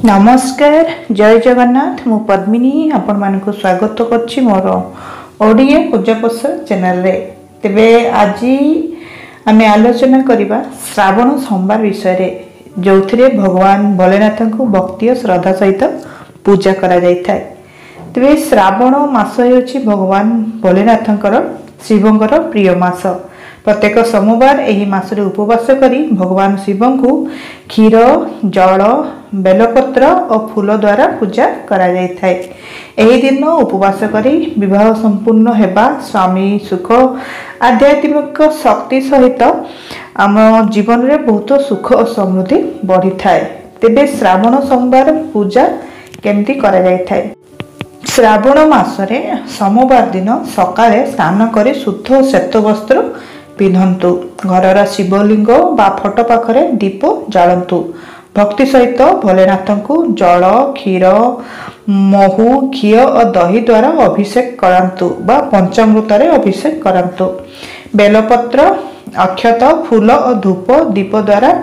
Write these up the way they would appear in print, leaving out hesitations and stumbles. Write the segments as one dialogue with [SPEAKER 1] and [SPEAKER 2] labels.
[SPEAKER 1] नमस्कार जय जगन्नाथ मु पद्मिनी आपण मानक स्वागत करछि मोर ओडिया पूजा प्रसाद चैनल रे। तेबे आज आमे आलोचना करिबा श्रावण सोमवार विषय रे, जोथिरे भगवान भोलेनाथ को भक्ति और श्रद्धा सहित पूजा करा जाय थाय। तेबे श्रावण मास होछि भगवान भोलेनाथंकर शिवंकर प्रिय मास। प्रत्येक सोमवार एही मासरे उपवास करी भगवान शिवं को क्षीर जल बेलपत्र और फूल द्वारा पूजा करा जाय थाय। एही दिन उपवास करी विवाह संपूर्ण हेबा, स्वामी सुख आध्यात्मिक शक्ति सहित आम जीवन रे बहुत सुख और समृद्धि बढ़ी थाय। तेबे श्रावण सोमवार पूजा केमती करा जाय थाय? श्रावण मासरे सोमवार दिन सकाळे स्नान करे शुद्ध श्वेत वस्त्र पिंधंतु, घरर शिवलिंग बा फोटो पाखरे दीप जालंतु, भक्ति सहित भोलेनाथ को जल क्षीर महू घी और दही द्वारा अभिषेक करंतु बा पंचामृत रे अभिषेक करंतु। बेलपत्र अक्षत फूल और धूप दीप द्वारा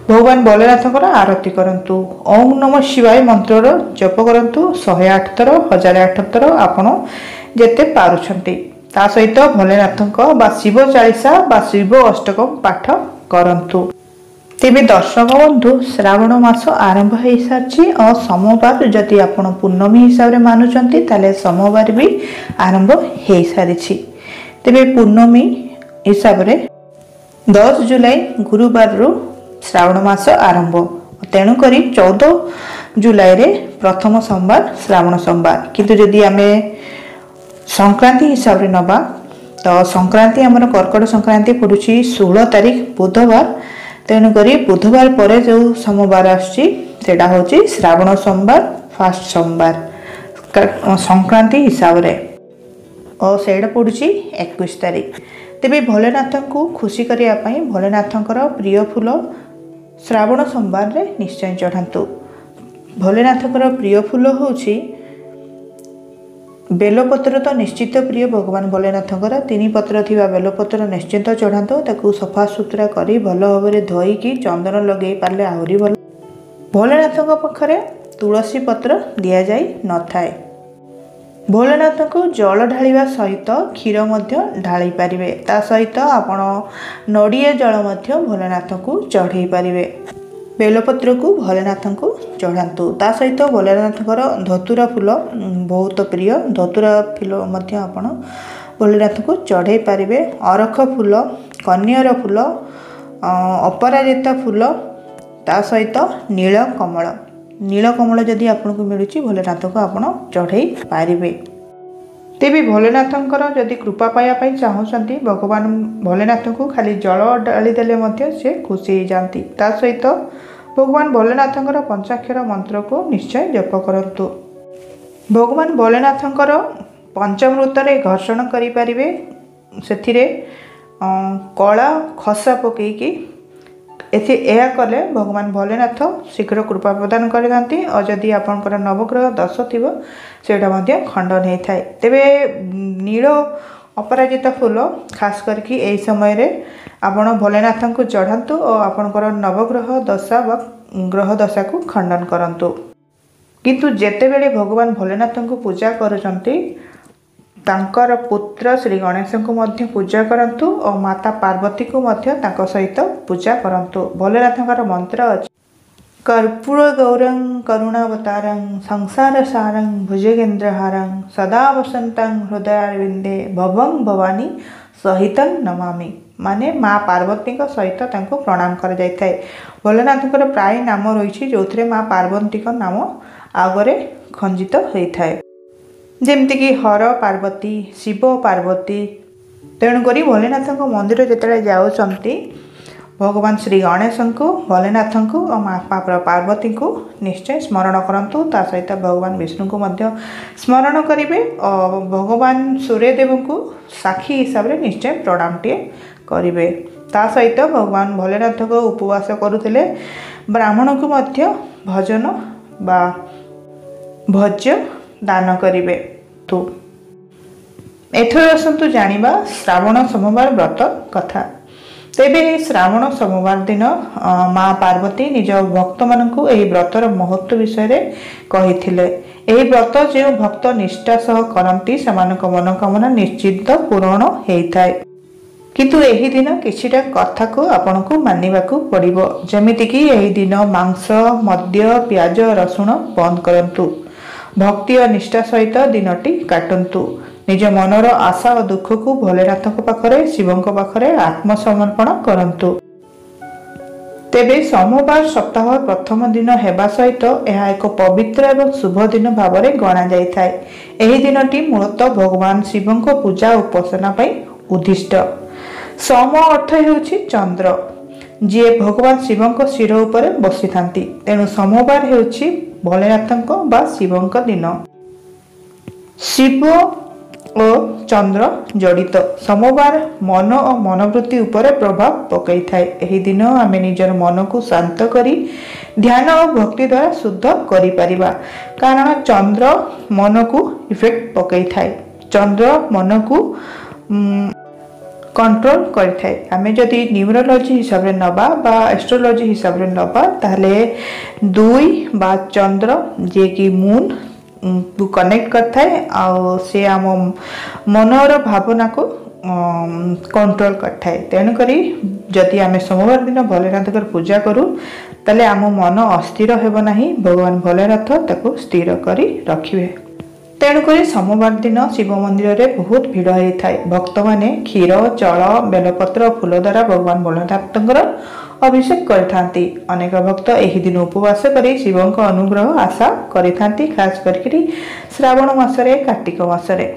[SPEAKER 1] भगवान भोलेनाथ आरती करंतु। ओम नमः शिवाय मंत्र जप करंतु 108 थर 1008 थर आपण जेते पारुछंती। ता सहित भोलेनाथ बा शिव चालीसा बा शिव अष्टकम पाठ करंतु। तेबे दर्शक बंधु, श्रावण मास आरंभ हो सारी और सोमवार जदि आपण पूर्णमी हिसाब रे मानुचंती ताले सोमवार भी आरंभ हो सारी। तेबे पूर्णमी हिसाब रे 10 जुलाई गुरुवार रु श्रावण मास आरंभ, तेणु करी 14 जुलाई रे प्रथम सोमवार श्रावण सोमवार। किंतु जदि आमे संक्रांति हिसाब रे नबा तो संक्रांति आमर कर्कट संक्रांति पड़ुछि 16 तारीख बुधवार, तेणु करी बुधवार परे जो सोमवार आछि सेटा होछि श्रावण सोमवार फर्स्ट सोमवार संक्रांति हिसाब रे, और सेटा पड़ुछि 21 तारीख। तेबे भोलेनाथ को खुशी करिया पई भोलेनाथंकर प्रिय फूल श्रावण सोमवार रे निश्चय चढ़ांतु। भोलेनाथंकर प्रिय फूल होछि बेलपत्र, तो निश्चित प्रिय भगवान भोलेनाथंकर 3 पत्र थिबा बेलपत्र निश्चित चढ़ांतु। ताकू सफा सुतरा करी भल भाव धोई की चंदन लगे पारे आहरी भल। भोलेनाथ पाखरे तुलसी पत्र दिया जाई न थाए। भोलेनाथ को जल ढालिबा सहित क्षीर मध्य ढाली पारिबे, ता सहित आपण नड़िया जल मध्य भोलेनाथ को चढ़ाई पारिबे। बेलपत्र को भोलेनाथ को चढ़ांतु। ता सहित भोलेनाथ धतुरा फूल बहुत प्रिय, धतुरा फूल मध्य आपण भोलेनाथ को चढ़ाई पारिबे। अरख फूल, कन्यर फूल, अपराजिता फूल, ता सहित नीलकमल, नीलकमल जदि आपन को मिलुची भोलेनाथ को आपण चढ़ाई पारिबे। तेबे भोलेनाथंकर जदि कृपा पाया पई चाहउछंती भगवान भोलेनाथ को खाली जल डाली देले मध्य से खुशी हो जाती। ता सहित भगवान भोलेनाथंकर पंचाक्षर मंत्र को निश्चय जप करंतु। भगवान भोलेनाथंकर पंचामृत रे घर्षण करि परिबे, सेथिरे कला खसा पकेकी एथि एया कले भगवान भोलेनाथ शीघ्र कृपा प्रदान करथांती। और जदि आपनकर नवग्रह दश थिबो सेटा मध्य खंडन हे थाए। तेबे नील अपराजिता फूल खास करके एई समय रे आपण भोलेनाथ को चढ़ांतु और आपनकर नवग्रह दशा व ग्रह दशा को खंडन करंतु। किंतु जेतेबेले भगवान भोलेनाथ को पूजा करूचंती तांकर पुत्र श्री गणेश को मध्य पूजा करंतु और माता पार्वती को मध्य तांको सहित पूजा करंतु। भोलेनाथंकर मंत्र अछि कर्पूर गौरं करुणावतारं संसार सारं भुजगेन्द्रहारं सदा वसंतं हृदयारविंदे भवं भवानी सहितं नमामि। माने माँ पार्वती सहित तांको प्रणाम कर जाय थाए। भोलेनाथंकर प्राय नाम रही जो माँ पार्वती नाम आगरे खंजित होई थाए, जेमती कि हर पार्वती, शिव पार्वती। तेणुक भोलेनाथ मंदिर जिते जाऊँगी भगवान श्री गणेश को, भोलेनाथ को और माँ पार्वती को निश्चय स्मरण करंतु। ता सहित भगवान विष्णु को मध्य स्मरण करेंगे और भगवान सूर्यदेव को साक्षी हिसाब से निश्चय प्रणाम टे करेंगे। ता सहित भगवान भोलेनाथ को उपवास करुले ब्राह्मण को मध्य भजन बा भोज्य दान करेंगे। तो एथर आसतु जानिबा श्रावण सोमवार व्रत कथा। तेबे श्रावण सोमवार दिन माँ पार्वती निज भक्त मानू यह व्रतर महत्व विषय कही। व्रत जो भक्त निष्ठा सह करती से मनोकामना निश्चित पूरण होता है। किंतु यही दिन किछिटा कथा को आपन को मानिबा को पड़िबो। जेमिति कि यही दिन मांस मद्य प्याज रसुण बंद करंतु। भक्ति और निष्ठा सहित दिनटी काटंतु। निज मनर आशा और दुख को भोलेनाथ पाखरे शिवों पाखरे आत्मसमर्पण करंतु। तेबे सोमवार सप्ताह प्रथम दिन हेबा सहित यह एक पवित्र एवं शुभ दिन भाव में गणा जाइथाय। एही दिनटी मूलतः भगवान शिवों को पूजा उपासना पई उद्दिष्ट। सोम अर्थ हेउछि चंद्र, जी भगवान शिवों शिर उपर बसी थांती। तेणु सोमवार हेउछि भोलेनाथ बा शिवों दिन। शिव और चंद्र जड़ित। सोमवार मन और मनोवृत्ति उपर प्रभाव पकई थाए। एही दिन आमे निजर मन को शांत करी ध्यान और भक्ति द्वारा शुद्ध करि परिबा। कारण चंद्र मन को इफेक्ट पकई थाए। चंद्र मन को कंट्रोल करिथाए। आमे जदि न्यूमरोलॉजी हिसाब रे नबा बा एस्ट्रोलॉजी हिसाब रे नबा ताहले 2 बा चंद्र जे कि मून को कनेक्ट करथाए आ से आम मनर भावना को कंट्रोल करथाए। तेणु करी जदि आमे सोमवार दिन भोलेनाथ पूजा करू ताले आम मन अस्थिर हेबो नाही। भगवान भोलेनाथ ताको स्थिर करी रखिबे। तेणुक सोमवार दिन शिव मंदिर में बहुत भिड़ होता है। भक्त माने क्षीर जल बेलपत्र फूल द्वारा भगवान भोलेनाथ अभिषेक करथांती। अनेक भक्त यही दिन उपवास कर शिवों अनुग्रह आशा करथांती, खास करके श्रावण मासरे कार्तिक मासरे।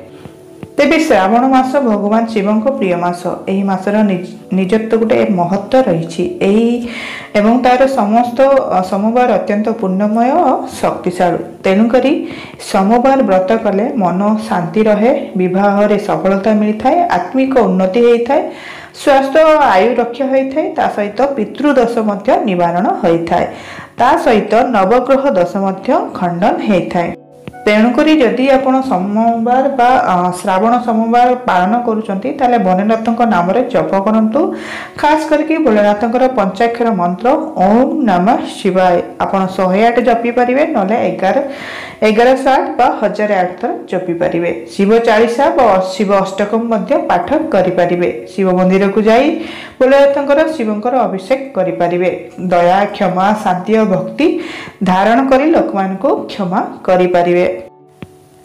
[SPEAKER 1] तेबे श्रावण मास भगवान शिवों प्रिय मास। यही मासर निजत्व गोटे महत्व रही। एवं तार समस्त सोमवार अत्यंत पुण्यमय और शक्तिशाली। तेणुक सोमवार व्रत कले मन शांति रहे, विवाह रे सफलता मिलता है, आत्मिक उन्नति होता है, स्वास्थ्य और आयु रक्षा होता है। ता सहित पितृदोष निवारण होता है। ता सहित नवग्रह दोष खंडन होता है। तेणुक जदि आपण सोमवार बा श्रावण सोमवार पालन करुचंती ताले भोलेनाथ नाम रे जप करंतु। खास करके भोलेनाथ पंचाक्षर मंत्र ओम नमः शिवाय आपण 108 जपी पारिबे, नले 1108 बा 1008 थर जपी पारिबे। शिव चालीसा बा शिव अष्टकम मध्य पाठ करि पारिबे। शिव मंदिर को जाई भोलेनाथ शिवंकर अभिषेक करि पारिबे। दया क्षमा शांति और भक्ति धारण करी लोकमान को क्षमा करि पारिबे।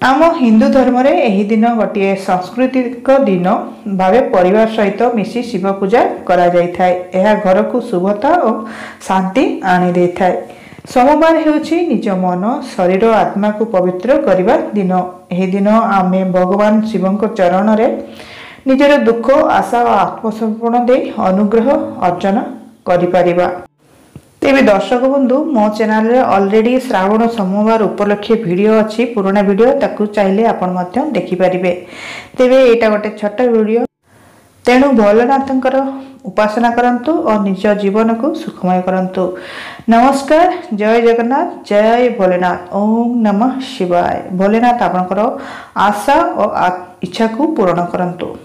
[SPEAKER 1] आम हिंदू धर्म रे एही दिन गोटे सांस्कृतिक दिन भावे परिवार सहित मिसी शिव पूजा करा जाय थाए। एहा घर को शुभता और शांति आनी दे थाए। सोमवार हेउछि निज मन शरीर आत्मा को पवित्र करिबा दिन। एही दिन आमे भगवान शिवंक चरण रे निजर दुख आशा और आत्मसमर्पण दे अनुग्रह अर्जन करि परिबा। तेबे दर्शक बंधु मो चैनल रे ऑलरेडी श्रावण सोमवार उपलक्षे वीडियो अच्छी, पुराना वीडियो ताकू चाहिले आपण मध्य देखि परिबे। तेबे एटा गोटे छोट वीडियो। तेणु भोलेनाथंकर उपासना करंतु और निज जीवन को सुखमय करंतु। नमस्कार, जय जगन्नाथ, जय भोलेनाथ, ओम नमः शिवाय। भोलेनाथ आपनकर आशा और इच्छा को पूर्ण करंतु।